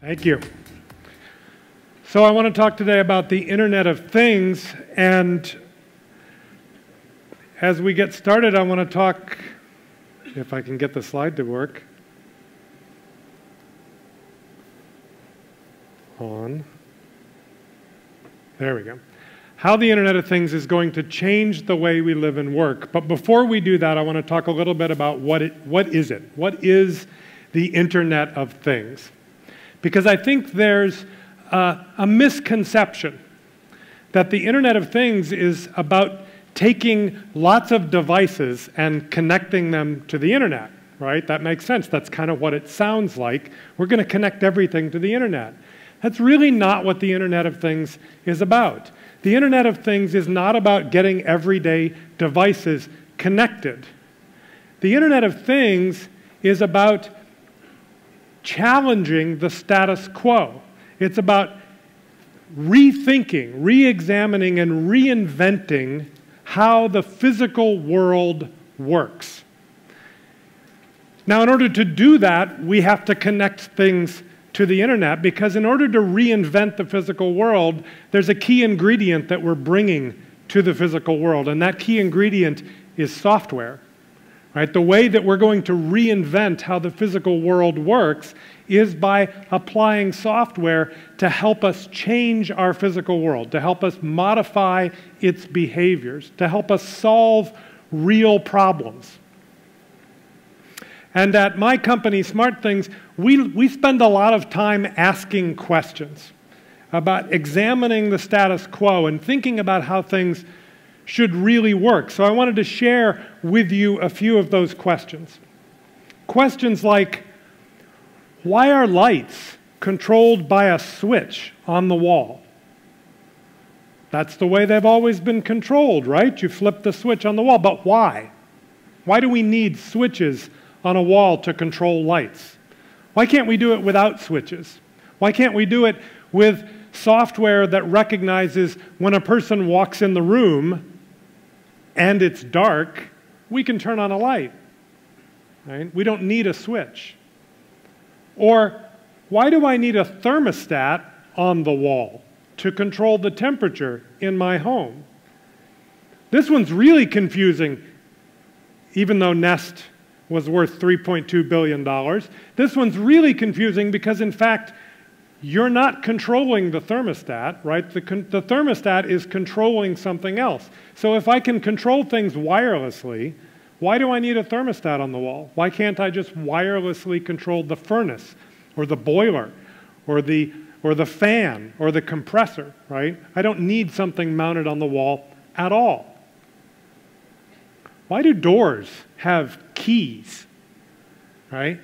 Thank you. So I want to talk today about the Internet of Things, and as we get started, I want to talk, if I can get the slide to work, there we go. How the Internet of Things is going to change the way we live and work. But before we do that, I want to talk a little bit about what is it? What is the Internet of Things? Because I think there's a misconception that the Internet of Things is about taking lots of devices and connecting them to the Internet, right? That makes sense. That's kind of what it sounds like. We're going to connect everything to the Internet. That's really not what the Internet of Things is about. The Internet of Things is not about getting everyday devices connected. The Internet of Things is about challenging the status quo. It's about rethinking, re-examining, and reinventing how the physical world works. Now, in order to do that, we have to connect things to the Internet, because in order to reinvent the physical world, there's a key ingredient that we're bringing to the physical world, and that key ingredient is software. Right? The way that we're going to reinvent how the physical world works is by applying software to help us change our physical world, to help us modify its behaviors, to help us solve real problems. And at my company, SmartThings, we spend a lot of time asking questions about examining the status quo and thinking about how things should really work. So I wanted to share with you a few of those questions. Questions like, why are lights controlled by a switch on the wall? That's the way they've always been controlled, right? You flip the switch on the wall, but why? Why do we need switches on a wall to control lights? Why can't we do it without switches? Why can't we do it with software that recognizes when a person walks in the room and it's dark, we can turn on a light, right? We don't need a switch. Or, why do I need a thermostat on the wall to control the temperature in my home? This one's really confusing, even though Nest was worth $3.2 billion. This one's really confusing because, in fact, you're not controlling the thermostat, right? The thermostat is controlling something else. So if I can control things wirelessly, why do I need a thermostat on the wall? Why can't I just wirelessly control the furnace or the boiler or the fan or the compressor, right? I don't need something mounted on the wall at all. Why do doors have keys, right?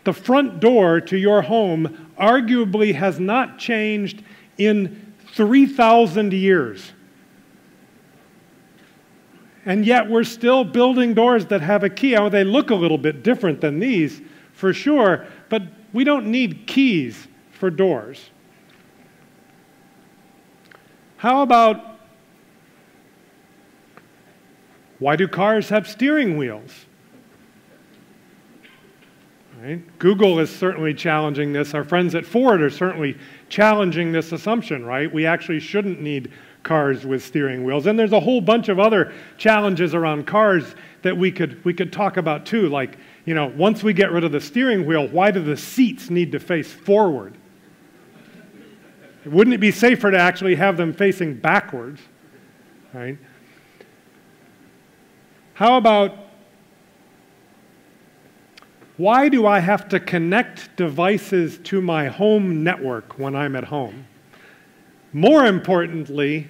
The front door to your home arguably has not changed in 3,000 years. And yet we're still building doors that have a key. Now, they look a little bit different than these, for sure, but we don't need keys for doors. How about, why do cars have steering wheels? Right? Google is certainly challenging this. Our friends at Ford are certainly challenging this assumption, right? We actually shouldn't need cars with steering wheels. And there's a whole bunch of other challenges around cars that we could talk about too. Like, you know, once we get rid of the steering wheel, why do the seats need to face forward? Wouldn't it be safer to actually have them facing backwards, right? How about, why do I have to connect devices to my home network when I'm at home? More importantly,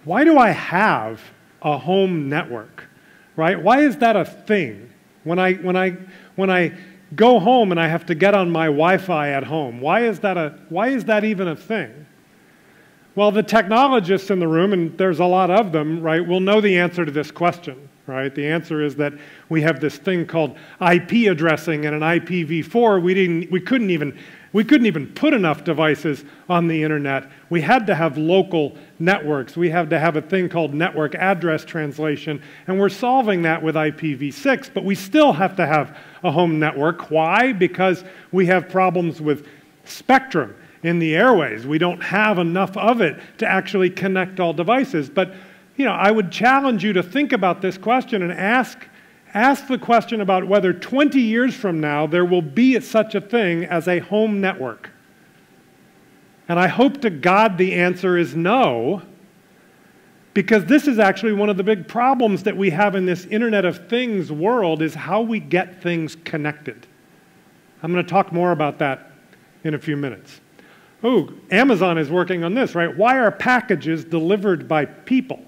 why do I have a home network, right? Why is that a thing? When I go home and I have to get on my Wi-Fi at home, why is that even a thing? Well, the technologists in the room, and there's a lot of them, right, will know the answer to this question. right? The answer is that we have this thing called IP addressing and an IPv4. We couldn't even put enough devices on the internet. We had to have local networks. We had to have a thing called network address translation, and we're solving that with IPv6, but we still have to have a home network. Why? Because we have problems with spectrum in the airways. We don't have enough of it to actually connect all devices. But I would challenge you to think about this question and ask the question about whether 20 years from now there will be such a thing as a home network. And I hope to God the answer is no, because this is actually one of the big problems that we have in this Internet of Things world, is how we get things connected. I'm going to talk more about that in a few minutes. Oh, Amazon is working on this, right? Why are packages delivered by people?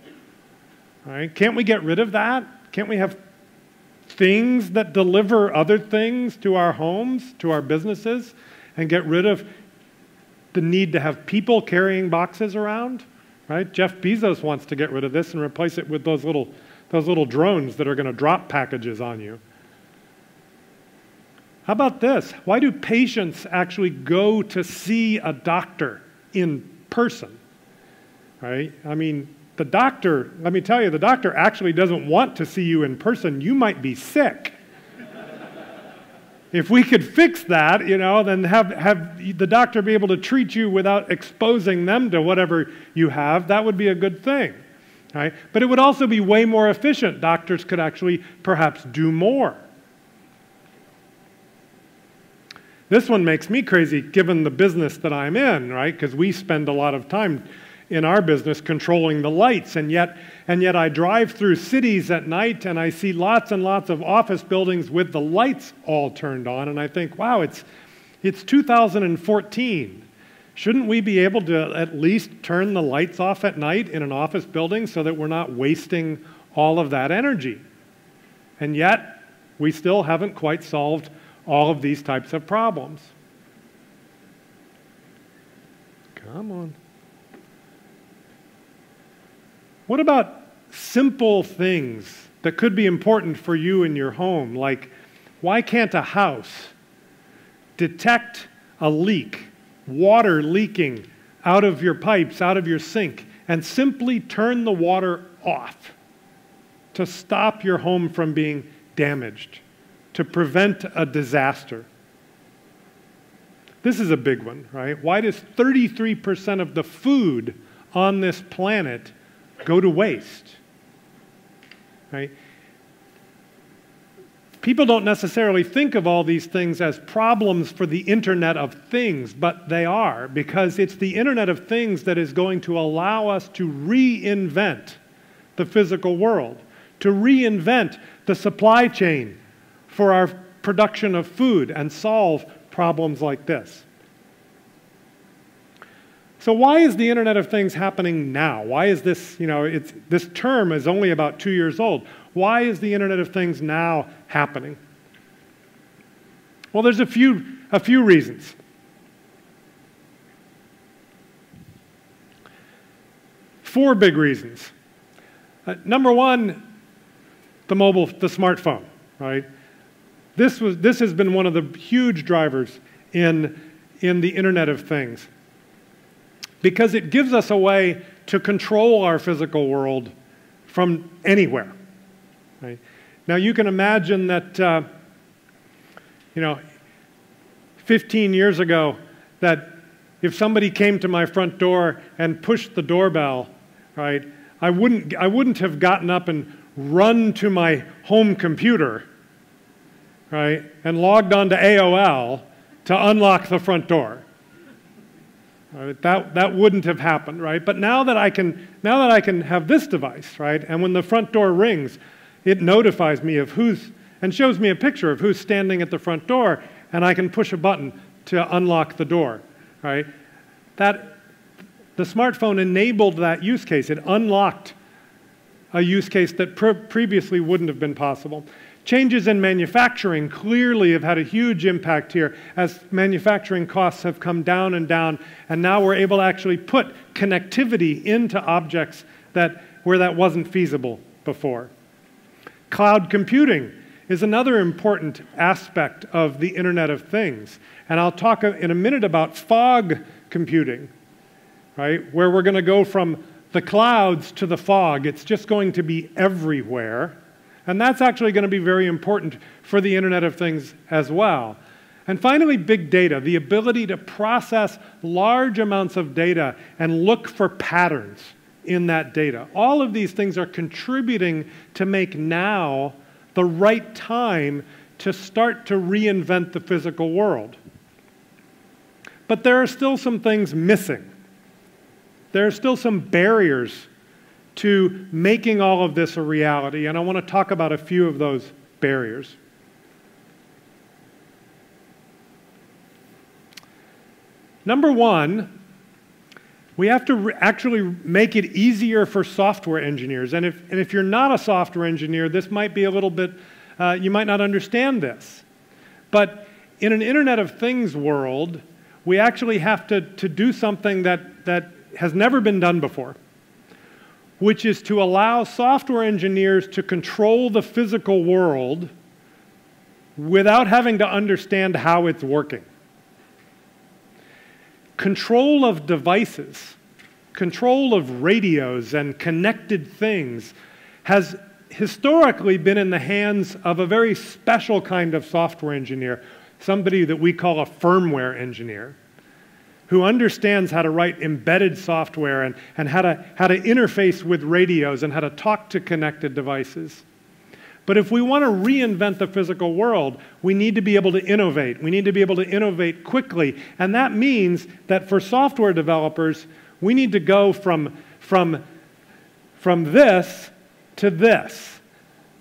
Right? Can't we get rid of that? Can't we have things that deliver other things to our homes, to our businesses, and get rid of the need to have people carrying boxes around? Right? Jeff Bezos wants to get rid of this and replace it with those little drones that are going to drop packages on you. How about this? Why do patients actually go to see a doctor in person? Right? I mean, the doctor, let me tell you, the doctor actually doesn't want to see you in person. You might be sick. If we could fix that, then have the doctor be able to treat you without exposing them to whatever you have, that would be a good thing. Right? But it would also be way more efficient. Doctors could actually perhaps do more. This one makes me crazy given the business that I'm in, right? Because we spend a lot of time in our business controlling the lights, and yet I drive through cities at night and I see lots and lots of office buildings with the lights all turned on, and I think, wow, it's 2014. Shouldn't we be able to at least turn the lights off at night in an office building so that we're not wasting all of that energy? And yet, we still haven't quite solved all of these types of problems. Come on. What about simple things that could be important for you in your home? Like, why can't a house detect a leak, water leaking out of your pipes, out of your sink, and simply turn the water off to stop your home from being damaged, to prevent a disaster? This is a big one, right? Why does 33% of the food on this planet go to waste? Right? People don't necessarily think of all these things as problems for the Internet of Things, but they are, because it's the Internet of Things that is going to allow us to reinvent the physical world, to reinvent the supply chain for our production of food and solve problems like this. So why is the Internet of Things happening now? Why is this, this term is only about 2 years old. Why is the Internet of Things now happening? Well, there's a few reasons. Four big reasons. Number one, the smartphone, right? This has been one of the huge drivers in the Internet of Things, because it gives us a way to control our physical world from anywhere. Right? Now, you can imagine that, 15 years ago, that if somebody came to my front door and pushed the doorbell, right, I wouldn't have gotten up and run to my home computer, right, and logged on to AOL to unlock the front door. Right, that wouldn't have happened, right? But now that I can have this device, right, and when the front door rings, it notifies me of and shows me a picture of who's standing at the front door, and I can push a button to unlock the door, right? The smartphone enabled that use case. It unlocked a use case that previously wouldn't have been possible. Changes in manufacturing clearly have had a huge impact here as manufacturing costs have come down, and now we're able to actually put connectivity into objects where that wasn't feasible before. Cloud computing is another important aspect of the Internet of Things. And I'll talk in a minute about fog computing, right? Where we're going to go from the clouds to the fog. It's just going to be everywhere. And that's actually going to be very important for the Internet of Things as well. And finally, big data, the ability to process large amounts of data and look for patterns in that data. All of these things are contributing to make now the right time to start to reinvent the physical world. But there are still some things missing. There are still some barriers to making all of this a reality, and I want to talk about a few of those barriers. Number one, we have to actually make it easier for software engineers. And if you're not a software engineer, this might be a little bit, you might not understand this. But in an Internet of Things world, we actually have to do something that has never been done before, which is to allow software engineers to control the physical world without having to understand how it's working. Control of devices, control of radios and connected things has historically been in the hands of a very special kind of software engineer, somebody that we call a firmware engineer, who understands how to write embedded software and how to interface with radios and how to talk to connected devices. But if we want to reinvent the physical world, we need to be able to innovate. We need to be able to innovate quickly. And that means that for software developers, we need to go from this to this.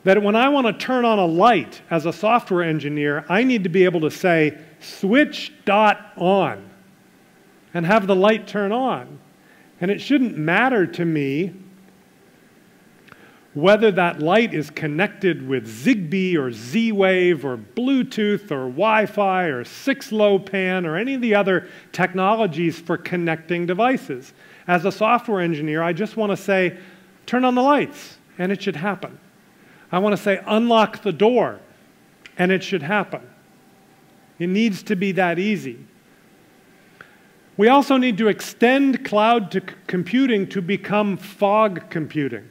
That when I want to turn on a light as a software engineer, I need to be able to say, switch dot on, and have the light turn on. And it shouldn't matter to me whether that light is connected with Zigbee or Z-Wave or Bluetooth or Wi-Fi or 6LoWPAN or any of the other technologies for connecting devices. As a software engineer, I just want to say, turn on the lights, and it should happen. I want to say, unlock the door, and it should happen. It needs to be that easy. We also need to extend cloud computing to become fog computing,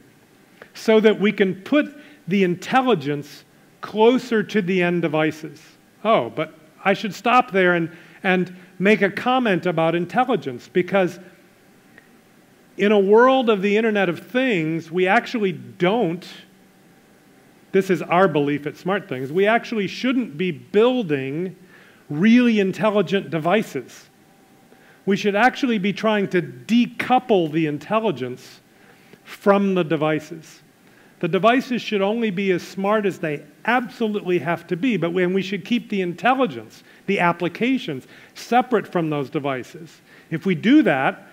so that we can put the intelligence closer to the end devices. Oh, but I should stop there and make a comment about intelligence, because in a world of the Internet of Things, we actually don't, this is our belief at SmartThings, we actually shouldn't be building really intelligent devices. We should actually be trying to decouple the intelligence from the devices. The devices should only be as smart as they absolutely have to be, but we should keep the intelligence, the applications, separate from those devices. If we do that,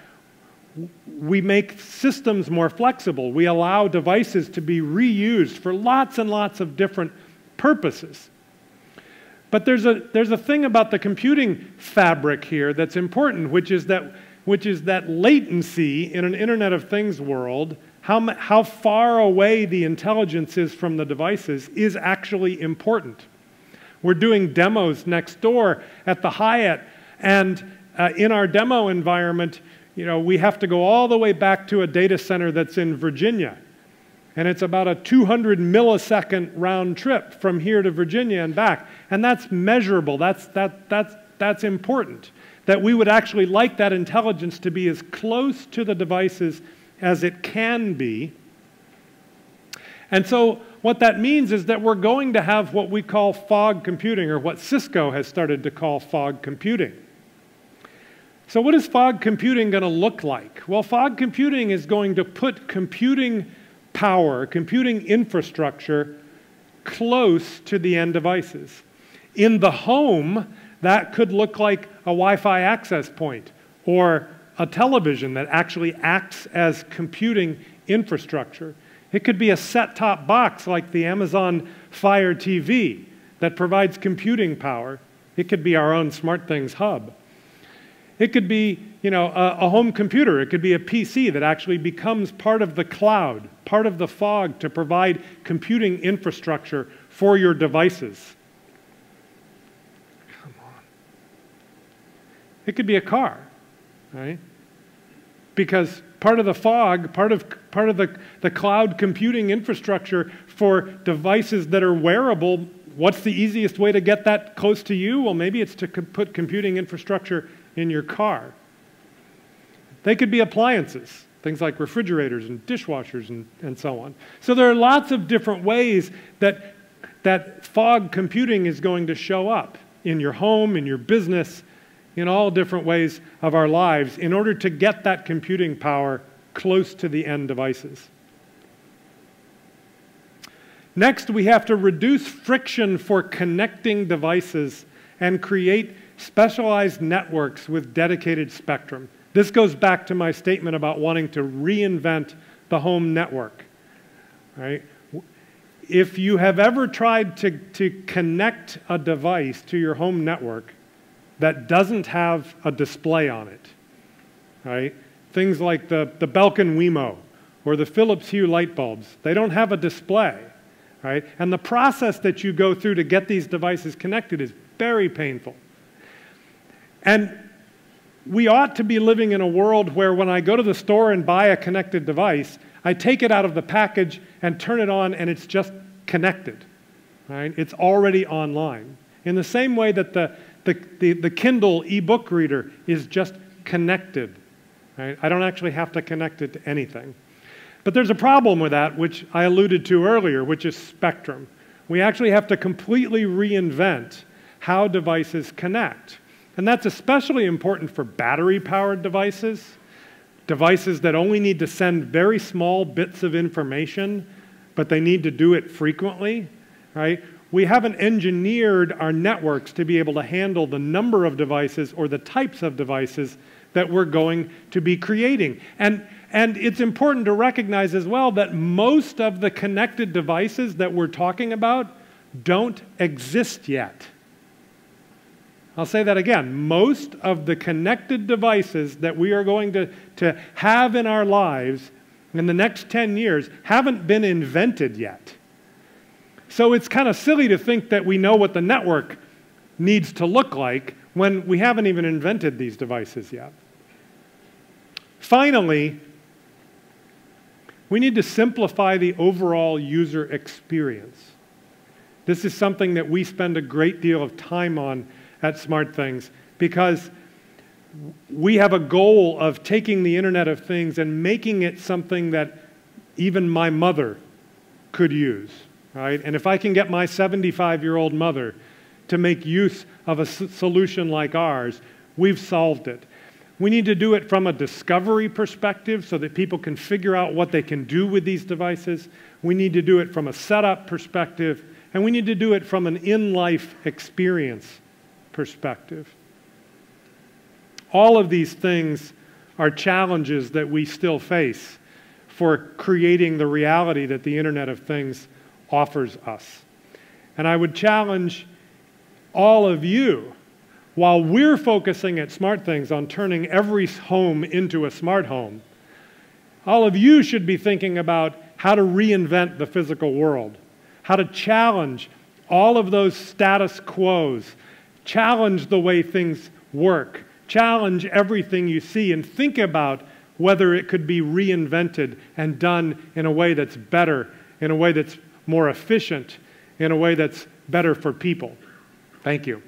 we make systems more flexible. We allow devices to be reused for lots and lots of different purposes. But there's a thing about the computing fabric here that's important, which is that latency in an Internet of Things world, how far away the intelligence is from the devices, is actually important. We're doing demos next door at the Hyatt, and in our demo environment, we have to go all the way back to a data center that's in Virginia. And it's about a 200 millisecond round trip from here to Virginia and back. And that's measurable. That's important. That we would actually like that intelligence to be as close to the devices as it can be. And so what that means is that we're going to have what we call fog computing, or what Cisco has started to call fog computing. So what is fog computing going to look like? Well, fog computing is going to put computing power, computing infrastructure, close to the end devices. In the home, that could look like a Wi-Fi access point, or a television that actually acts as computing infrastructure. It could be a set-top box like the Amazon Fire TV that provides computing power. It could be our own SmartThings hub. It could be, a home computer. It could be a PC that actually becomes part of the cloud, part of the fog to provide computing infrastructure for your devices. Come on. It could be a car, right? Because part of the fog, part of the cloud computing infrastructure for devices that are wearable, what's the easiest way to get that close to you? Well, maybe it's to put computing infrastructure in your car. They could be appliances, things like refrigerators and dishwashers and so on. So there are lots of different ways that fog computing is going to show up in your home, in your business, in all different ways of our lives in order to get that computing power close to the end devices. Next, we have to reduce friction for connecting devices and create specialized networks with dedicated spectrum. This goes back to my statement about wanting to reinvent the home network. Right? If you have ever tried to connect a device to your home network that doesn't have a display on it, right? Things like the Belkin Wemo or the Philips Hue light bulbs, they don't have a display, right? And the process that you go through to get these devices connected is very painful. And we ought to be living in a world where when I go to the store and buy a connected device, I take it out of the package and turn it on and it's just connected, right? It's already online. In the same way that the Kindle e-book reader is just connected, right? I don't actually have to connect it to anything. But there's a problem with that, which I alluded to earlier, which is spectrum. We actually have to completely reinvent how devices connect. And that's especially important for battery-powered devices, devices that only need to send very small bits of information, but they need to do it frequently, right? We haven't engineered our networks to be able to handle the number of devices or the types of devices that we're going to be creating. And it's important to recognize as well that most of the connected devices that we're talking about don't exist yet. I'll say that again. Most of the connected devices that we are going to have in our lives in the next 10 years haven't been invented yet. So it's kind of silly to think that we know what the network needs to look like when we haven't even invented these devices yet. Finally, we need to simplify the overall user experience. This is something that we spend a great deal of time on at SmartThings because we have a goal of taking the Internet of Things and making it something that even my mother could use. Right? And if I can get my 75-year-old mother to make use of a solution like ours, we've solved it. We need to do it from a discovery perspective so that people can figure out what they can do with these devices. We need to do it from a setup perspective, and we need to do it from an in-life experience perspective. All of these things are challenges that we still face for creating the reality that the Internet of Things offers us. And I would challenge all of you, while we're focusing at SmartThings on turning every home into a smart home, all of you should be thinking about how to reinvent the physical world, how to challenge all of those status quos, challenge the way things work, challenge everything you see, and think about whether it could be reinvented and done in a way that's better, in a way that's more efficient, in a way that's better for people. Thank you.